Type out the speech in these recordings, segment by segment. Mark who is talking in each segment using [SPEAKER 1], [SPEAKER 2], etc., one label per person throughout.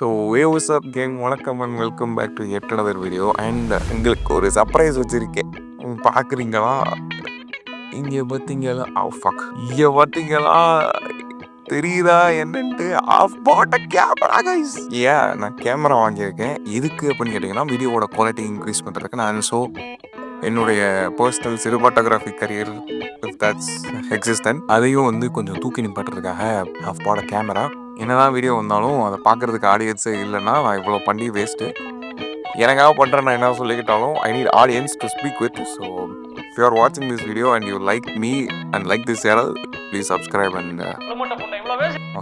[SPEAKER 1] So what's up gang, வணக்கம் and welcome back to yet another video. And உங்களுக்கு ஒரு surprise வச்சுருக்கேன். பார்க்குறீங்களா? இங்கே பார்த்தீங்களா? ஃபக் இங்கே பார்த்தீங்களா? தெரியுதா என்னன்ட்டு? ஆஃப் பாட்ட கேமரா கைஸ். நான் கேமரா வாங்கியிருக்கேன். எதுக்கு அப்படின்னு கேட்டிங்கன்னா, வீடியோவோட குவாலிட்டி இன்க்ரீஸ் பண்ணுறதுக்கு. நான் என்னுடைய personal cinematography career that's existent அதையும் கொஞ்சம் தூக்கி நிப்பாட்டுறதுக்காக ஆஃப் பாட கேமரா. என்னதான் வீடியோ வந்தாலும் அதை பார்க்குறதுக்கு ஆடியன்ஸே இல்லைன்னா நான் இவ்வளோ பண்ணி வேஸ்ட்டு. எனக்காக பண்ணுறேன் நான் என்ன சொல்லிக்கிட்டாலும் I need audience to speak with. So if you are வாட்சிங் this video and you like me and like this channel, please subscribe and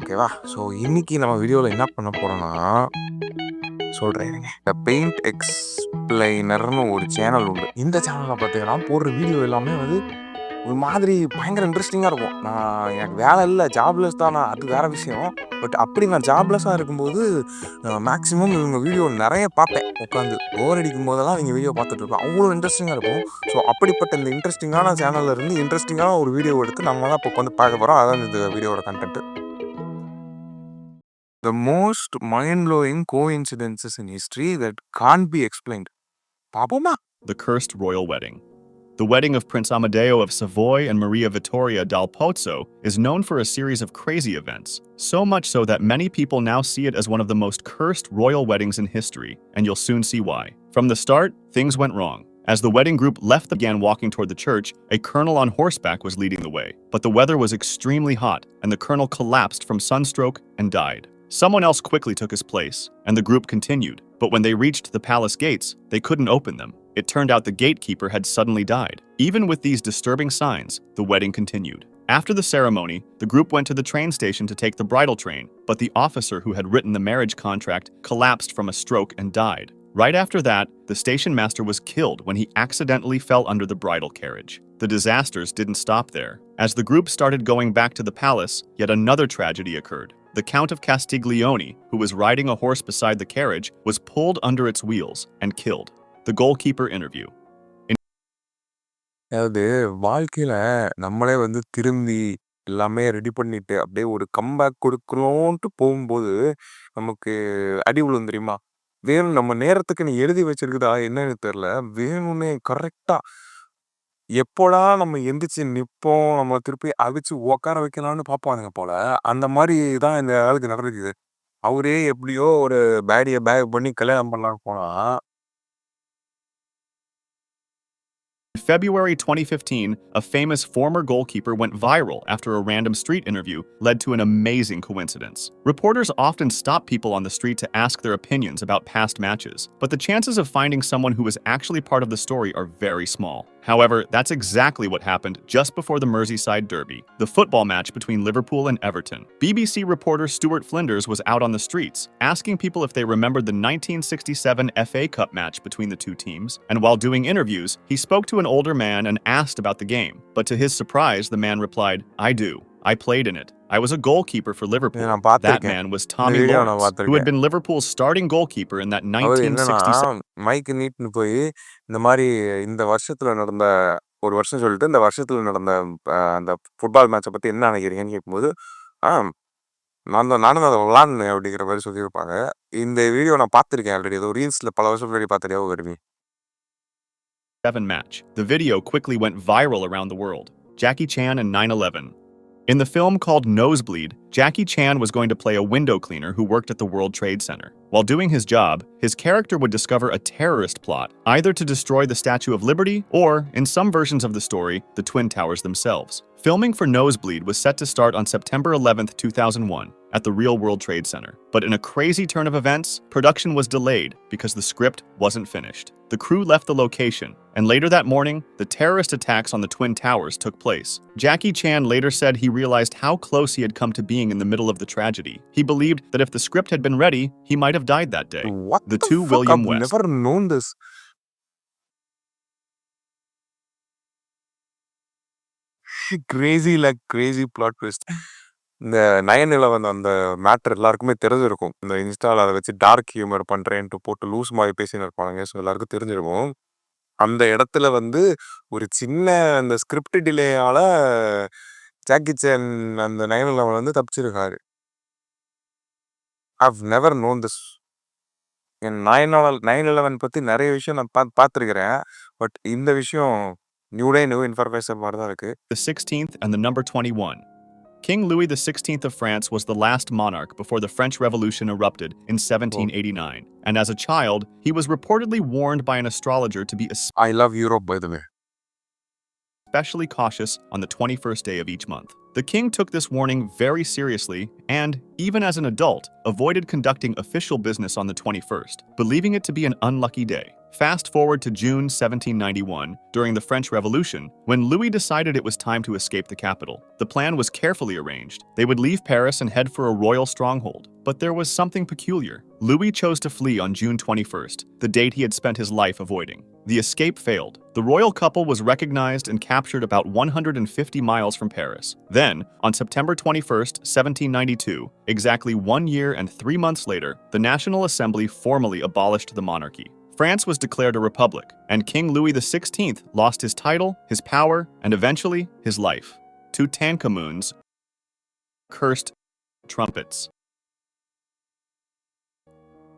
[SPEAKER 1] ஓகேவா. ஸோ இன்னைக்கு நம்ம வீடியோவில் என்ன பண்ண போகிறோன்னா சொல்கிறேன். இந்த பெயிண்ட் எக்ஸ்பிளைனர்னு ஒரு சேனல் உண்டு. இந்த சேனலில் பார்த்தீங்கன்னா போடுற வீடியோ எல்லாமே ஒரு மாதிரி பயங்கர இன்ட்ரெஸ்டிங்காக இருக்கும். எனக்கு வேலை இல்லை, ஜாப்லெஸ் தான், அது வேறு விஷயம். பட் அப்படி நான் ஜாப்லெஸ்ஸாக இருக்கும்போது மேக்ஸிமம் இவங்க வீடியோ நிறைய பார்ப்பேன். உட்காந்து போர் அடிக்கும் போதெல்லாம் இவங்க வீடியோ பார்த்துட்டு இருப்பேன். அவ்வளோ இன்ட்ரெஸ்டிங்காக இருக்கும். ஸோ அப்படிப்பட்ட இந்த இன்ட்ரெஸ்டிங்கான சேனலில் இருந்து இன்ட்ரெஸ்டிங்கான ஒரு வீடியோ எடுத்து நம்ம தான் இப்போ உட்காந்து பார்க்க போகிறோம். அதான் இந்த வீடியோட content. The most mind-blowing coincidences in history that can't be explained. பாப்போமா?
[SPEAKER 2] The cursed royal wedding. The wedding of Prince Amadeo of Savoy and Maria Vittoria dal Pozzo is known for a series of crazy events, so much so that many people now see it as one of the most cursed royal weddings in history, and you'll soon see why. From the start, things went wrong. As the wedding group began walking toward the church, a colonel on horseback was leading the way. But the weather was extremely hot, and the colonel collapsed from sunstroke and died. Someone else quickly took his place, and the group continued. But when they reached the palace gates, they couldn't open them. It turned out the gatekeeper had suddenly died. Even with these disturbing signs, the wedding continued. After the ceremony, the group went to the train station to take the bridal train, but the officer who had written the marriage contract collapsed from a stroke and died. Right after that, the station master was killed when he accidentally fell under the bridal carriage. The disasters didn't stop there. As the group started going back to the palace, yet another tragedy occurred. The Count of Castiglione, who was riding a horse beside the carriage, was pulled under its wheels and killed. The goalkeeper interview.
[SPEAKER 1] அதாவது வாழ்க்கையில் நம்மளே திரும்பி எல்லாமே ready பண்ணிட்டு அப்படியே ஒரு comeback கொடுக்கணும்ன்ட்டு போகும்போது நமக்கு அடி விழும் தெரியுமா? வேணும் நம்ம நேரத்துக்கு நீ எழுதி வச்சிருக்குதா என்னன்னு தெரில. வேணும்னே கரெக்டாக எப்போடா நம்ம எந்திரிச்சு நிற்போம், நம்ம திருப்பி அவிச்சு உட்கார வைக்கலாம்னு பார்ப்பானுங்க போல. அந்த மாதிரி தான் இந்த ஆளுக்கு நடந்துக்குது. அவரே எப்படியோ ஒரு பேடியை பேக் பண்ணி கல்யாணம் பண்ணலான்னு போனா
[SPEAKER 2] In February 2015, a famous former goalkeeper went viral after a random street interview led to an amazing coincidence. Reporters often stop people on the street to ask their opinions about past matches, but the chances of finding someone who was actually part of the story are very small. However, that's exactly what happened just before the Merseyside Derby, the football match between Liverpool and Everton. BBC reporter Stuart Flinders was out on the streets, asking people if they remembered the 1967 FA Cup match between the two teams, and while doing interviews, he spoke to an older man and asked about the game. But to his surprise, the man replied, "I do. I played in it. I was a goalkeeper for Liverpool." That man was Tommy Lawrence, who had been Liverpool's starting goalkeeper in that 1967.
[SPEAKER 1] மைக்கு நீட்னு போய் இந்த மாதிரி இந்த வருஷத்துல நடந்த ஒரு வருஷம் சொல்லிட்டு இந்த வருஷத்துல நடந்த அந்த ஃபுட்பால் மேட்சை பத்தி என்ன நினைக்கிறீங்கன்னு கேட்கும்போது நானும் அதை விளாட்னேன் அப்படிங்கிற மாதிரி சொல்லியிருப்பாங்க. இந்த வீடியோ நான் பார்த்துருக்கேன் ஆல்ரெடி. ஏதோ ரீல்ஸ்ல பல வருஷம் முன்னாடி பார்த்துட்டே வருவி
[SPEAKER 2] match. The video quickly went viral around the world. Jackie Chan and 9/11. In the film called Nosebleed, Jackie Chan was going to play a window cleaner who worked at the World Trade Center. While doing his job, his character would discover a terrorist plot, either to destroy the Statue of Liberty or, in some versions of the story, the Twin Towers themselves. Filming for Nosebleed was set to start on September 11, 2001, at the Real World Trade Center. But in a crazy turn of events, production was delayed because the script wasn't finished. The crew left the location, and later that morning, the terrorist attacks on the Twin Towers took place. Jackie Chan later said he realized how close he had come to being in the middle of the tragedy. He believed that if the script had been ready, he might have died that day.
[SPEAKER 1] What the
[SPEAKER 2] two
[SPEAKER 1] fuck?
[SPEAKER 2] William
[SPEAKER 1] I've
[SPEAKER 2] West.
[SPEAKER 1] never known this. Crazy plot twist. இந்த 9/11 அந்த matter எல்லாருக்குமே தெரிஞ்சிருக்கும். இந்த இன்ஸ்டால அதை வச்சு dark humour பண்றேன்ட்டு போட்டு loose மாதிரி பேசின்னு இருப்பாங்க. ஸோ எல்லாருக்கும் தெரிஞ்சிருக்கும். அந்த இடத்துல ஒரு சின்ன அந்த ஸ்கிரிப்ட் டிலேயால ஜாக்கி சான் அந்த 9/11 தப்பிச்சிருக்காரு. I've never known this. என் 9/11 பத்தி நெறைய விஷயம் நான் பார்த்துருக்கிறேன். பட் இந்த விஷயம் நியூ இன்ஃபர்மேஷன் மாரி தான் இருக்கு.
[SPEAKER 2] The 16th and the number 21. King Louis XVI of France was the last monarch before the French Revolution erupted in
[SPEAKER 1] Oh.
[SPEAKER 2] 1789, and as a child, he was reportedly warned by an astrologer to be
[SPEAKER 1] I love Europe, by the way.
[SPEAKER 2] especially cautious on the 21st day of each month. The king took this warning very seriously and, even as an adult, avoided conducting official business on the 21st, believing it to be an unlucky day. Fast forward to June 1791, during the French Revolution, when Louis decided it was time to escape the capital. The plan was carefully arranged. They would leave Paris and head for a royal stronghold. But there was something peculiar. Louis chose to flee on June 21st, the date he had spent his life avoiding. The escape failed. The royal couple was recognized and captured about 150 miles from Paris. Then, on September 21st, 1792, exactly 1 year and 3 months later, the National Assembly formally abolished the monarchy. France was declared a republic, and King Louis XVI lost his title, his power, and eventually his life. Tutankhamun's cursed trumpets.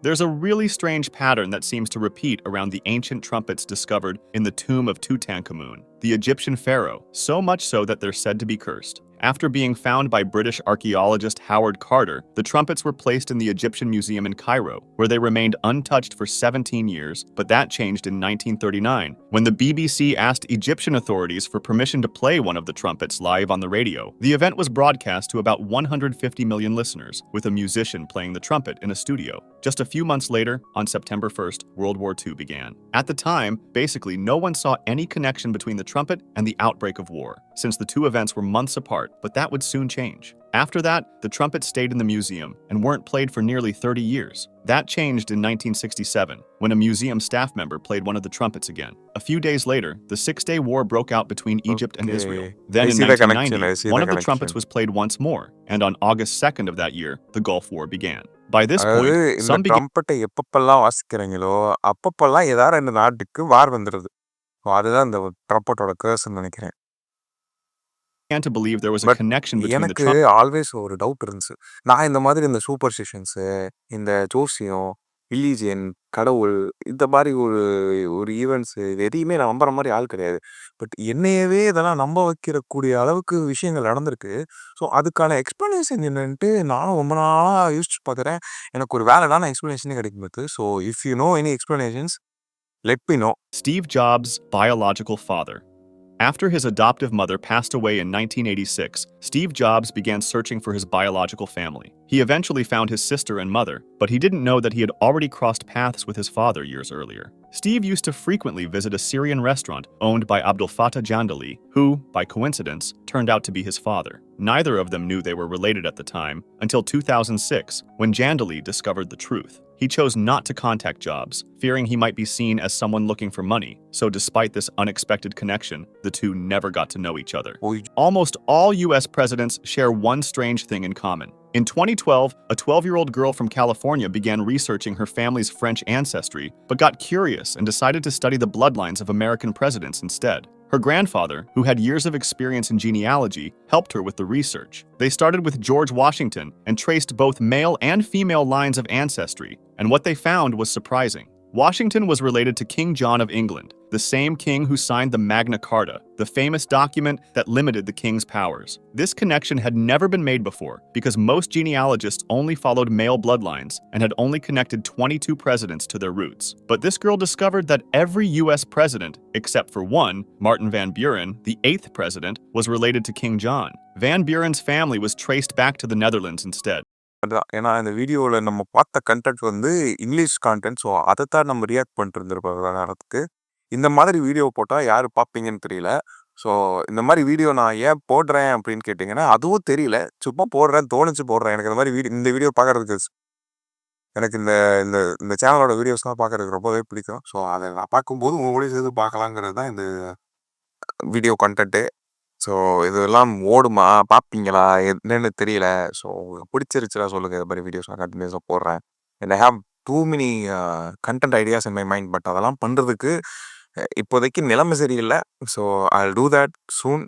[SPEAKER 2] There's a really strange pattern that seems to repeat around the ancient trumpets discovered in the tomb of Tutankhamun, the Egyptian pharaoh, so much so that they're said to be cursed. After being found by British archaeologist Howard Carter, the trumpets were placed in the Egyptian Museum in Cairo, where they remained untouched for 17 years, but that changed in 1939, when the BBC asked Egyptian authorities for permission to play one of the trumpets live on the radio. The event was broadcast to about 150 million listeners, with a musician playing the trumpet in a studio. Just a few months later, on September 1st, World War II began. At the time, basically no one saw any connection between the trumpet and the outbreak of war, since the two events were months apart, but that would soon change. After that, the trumpets stayed in the museum and weren't played for nearly 30 years. That changed in 1967, when a museum staff member played one of the trumpets again. A few days later, the Six-Day War broke out between Egypt and Israel. Then in 1990, one of the trumpets was played once more, and on August 2nd of that year, the Gulf War began. By this
[SPEAKER 1] அதாவது
[SPEAKER 2] point,
[SPEAKER 1] இந்த
[SPEAKER 2] some began
[SPEAKER 1] ட்ரம்பட்டை எப்பப்பெல்லாம் வாசிக்கிறாங்களோ அப்பப்பெல்லாம் ஏதாவது 2 நாட்டுக்கு வார் வந்துடுது. So அதுதான் இந்த ட்ரம்பட்டோட கேர்ஸ்ன்னு நினைக்கிறேன்.
[SPEAKER 2] to believe there was a
[SPEAKER 1] but
[SPEAKER 2] connection between the
[SPEAKER 1] எனக்கு
[SPEAKER 2] trumpet
[SPEAKER 1] ஆல்வேஸ் ஒரு டவுட் இருந்துச்சு. நான் இந்த மாதிரி இந்த சூப்பர்ஸ்டிஷன்ஸு, இந்த ஜோசியம், ரிலீஜியன், கடவுள் இந்த மாதிரி ஒரு ஒரு ஈவெண்ட்ஸு இது எதையுமே நான் நம்புற மாதிரி ஆள் கிடையாது. பட் என்னையவே இதெல்லாம் நம்ப வைக்கிறக்கூடிய அளவுக்கு விஷயங்கள் நடந்திருக்கு. ஸோ அதுக்கான எக்ஸ்ப்ளனேஷன் என்னன்ட்டு நானும் ரொம்ப நாளா யோசிச்சு பார்க்குறேன். எனக்கு ஒரு வேலிடான எக்ஸ்ப்ளனேஷனே கிடைக்க மாட்டுது. So if you know any explanations let me know.
[SPEAKER 2] Steve Jobs' biological father. After his adoptive mother passed away in 1986, Steve Jobs began searching for his biological family. He eventually found his sister and mother, but he didn't know that he had already crossed paths with his father years earlier. Steve used to frequently visit a Syrian restaurant owned by Abdel Fattah Jandali, who, by coincidence, turned out to be his father. Neither of them knew they were related at the time, until 2006, when Jandali discovered the truth. He chose not to contact Jobs, fearing he might be seen as someone looking for money. So despite this unexpected connection, the two never got to know each other. Almost all US presidents share one strange thing in common. In 2012, a 12-year-old girl from California began researching her family's French ancestry, but got curious and decided to study the bloodlines of American presidents instead. Her grandfather, who had years of experience in genealogy, helped her with the research. They started with George Washington and traced both male and female lines of ancestry, and what they found was surprising. Washington was related to King John of England, the same king who signed the Magna Carta, the famous document that limited the king's powers. This connection had never been made before because most genealogists only followed male bloodlines and had only connected 22 presidents to their roots. But this girl discovered that every US president, except for one, Martin Van Buren, the 8th president, was related to King John. Van Buren's family was traced back to the Netherlands instead.
[SPEAKER 1] அதான் ஏன்னா இந்த வீடியோவில் நம்ம பார்த்த content வந்து English content. So அதைத்தான் நம்ம react பண்ணிட்டு இருந்திருப்போம் நேரத்துக்கு. இந்த மாதிரி வீடியோ போட்டால் யார் பார்ப்பீங்கன்னு தெரியல. ஸோ இந்த மாதிரி வீடியோ நான் ஏன் போடுறேன் அப்படின்னு கேட்டிங்கன்னா அதுவும் தெரியல. சும்மா போடுறேன், தோணிச்சு போடுறேன். எனக்கு இந்த மாதிரி இந்த வீடியோ பார்க்குறதுக்கு எனக்கு இந்த இந்த இந்த சேனலோட வீடியோஸ்லாம் பார்க்குறதுக்கு ரொம்பவே பிடிக்கும். ஸோ அதை நான் பார்க்கும்போது உங்களோடய சேர்த்து பார்க்கலாங்கிறது தான் இந்த வீடியோ கண்டென்ட்டு. ஸோ இதெல்லாம் ஓடுமா, பார்ப்பீங்களா என்னன்னு தெரியல. ஸோ பிடிச்சிருச்சுன்னா சொல்லுங்கள். இது மாதிரி வீடியோஸ் நான் கண்டினியூஸாக போடுறேன். And I have too many content ideas in my mind. But அதெல்லாம் பண்ணுறதுக்கு இப்போதைக்கு நிலைமை சரியில்லை. So I will do that soon.